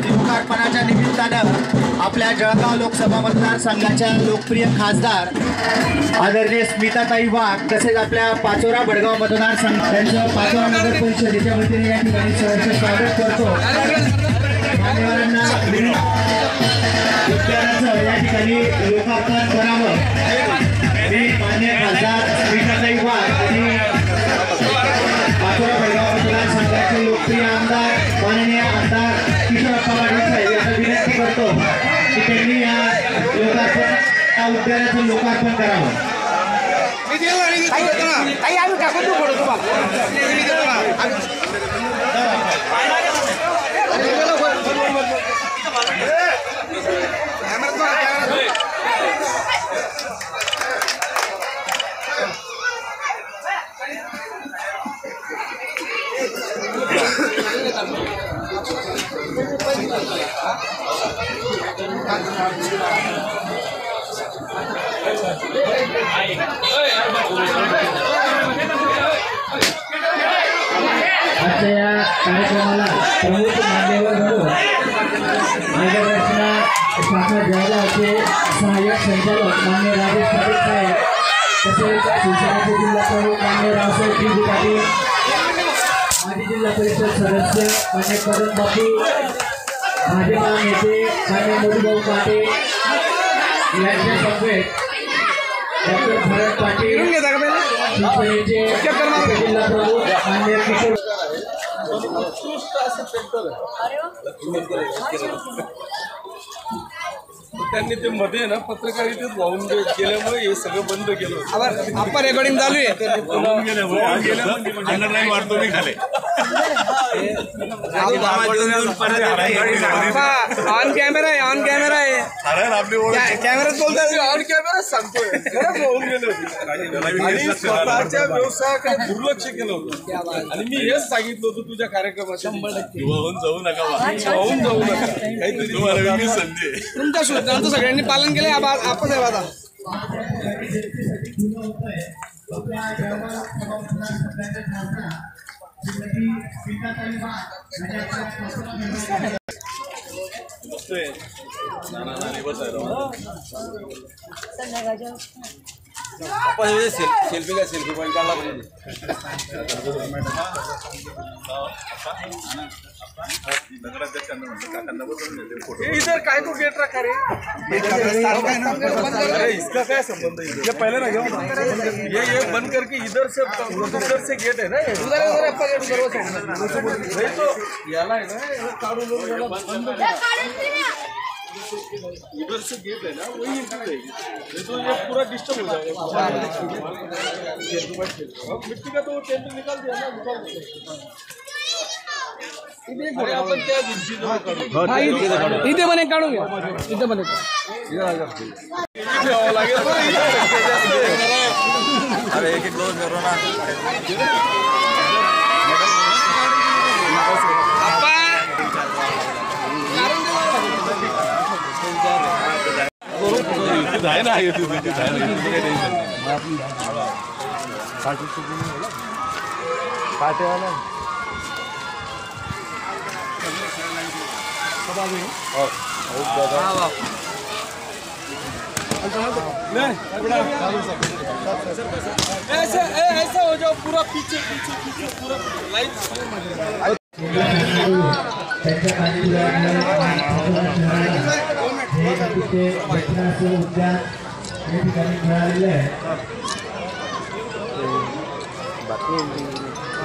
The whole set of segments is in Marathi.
लोकार्पणाच्या निमित्तानं आपल्या जळगाव लोकसभा मतदारसंघाच्या लोकप्रिय खासदार आदरणीय स्मिताताई वाघ तसेच आपल्या पाचोरा भडगाव मतदारसंघ त्यांच्या पाचोरा नगर परिषदेच्या वतीने या ठिकाणी सहर्ष स्वागत करतो। मान्यवरांना उद्यानाचं या ठिकाणी लोकार्पण करावं मी मान्य खासदार स्मिताताई वाघ आणि पाचोरा भडगाव मतदारसंघाचे लोकप्रिय आमदार माननीय आमदार किशोरप्पा पाटील साहेब यांना विनंती करतो की त्यांनी या उद्यानाचं लोकार्पण करावं। आजच्या या कार्यक्रमाला प्रमुख मान्यवर म्हणून मार्गदर्शना शाखा जळगावचे सहाय्यक संचालक मान्य राजेश पाटील साहेब तसेच शिवसेनेचे जिल्हा प्रमुख मान्य रावसाहेब डी पाटील माजी जिल्हा परिषद सदस्य मान्य कदम बापू भाजपा नेते मान्य मधुभाऊ पाटील यांच्या समवेत डॉक्टर भरत पाटील शिवसेनेचे जिल्हा प्रमुख मान्य किशोर त्यांनी ते मध्ये ना पत्रकारितेत वाहून गेल्यामुळे हे सगळं बंद केलं। आपण रेकॉर्डिंग चालू आहे अंडरलाईन वाढतो मी खाले ऑन कॅमेरा आहे ऑन कॅमेरा आहे कॅमेरात बोलतात ऑन कॅमेरा सांगतोय वाहून गेले होते आणि स्वतःच्या व्यवसायाकडे दुर्लक्ष केलं होतं आणि मी हेच सांगितलं होतं तुझ्या कार्यक्रमात वाहून जाऊ नका वाहून जाऊ नका काहीतरी तुम्हाला मी संधी आहे तुमच्या सूचनांचं सगळ्यांनी पालन केलं आपण आहे आता सेल्फी का सेल्फी पॉइंट काढला इधर काय तो गेट रखा रे इसका क्या संबंध है ये पहले ना ये बंद करके इधर से गेट है ना तो याला है ना काढून इधर से गेट है ना वही तो ये पूरा डिस्टर्ब हो जाएगा मिट्टी का तो टेंट निकाल दिया ना इथे पण एक काढून घ्या इथे पण अरे एक एक दोन करो ना आहे ना ऐसा हो जाओ पूरा पीछे पीछे पीछे पूरा लाइन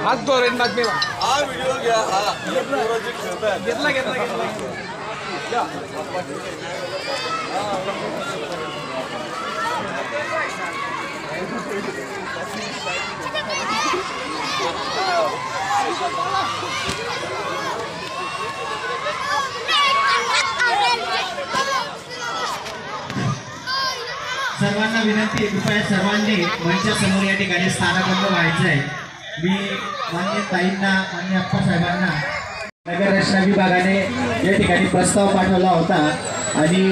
हात धोरण बातमीला हा व्हिडिओ घ्या हा घेतला घेतला घेतला सर्वांना विनंती आहे, कृपया सर्वांनी मंचासमोर या ठिकाणी स्थानबद्ध व्हायचं आहे. मी मान्य ताईंना, मान्य अप्पासाहेबांना नगर रचना विभागाने या ठिकाणी प्रस्ताव पाठवला होता आणि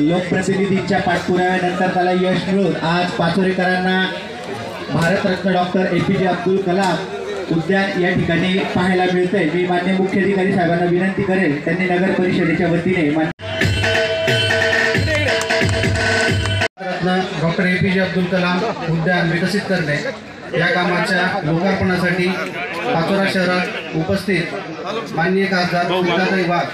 लोकप्रतिनिधींच्या पाठपुराव्यानंतर त्याला यश मिळून आज पाचोरेकरांना भारतरत्न डॉक्टर APJ अब्दुल कलाम उद्यान या ठिकाणी पाहायला मिळतंय. मी मान्य मुख्याधिकारी साहेबांना विनंती करेल, त्यांनी नगर परिषदेच्या वतीने डॉक्टर APJ अब्दुल कलाम उद्यान विकसित करणे या कामाच्या लोकार्पणासाठी पाचोरा शहरात उपस्थित माननीय खासदार सीताताई वाघ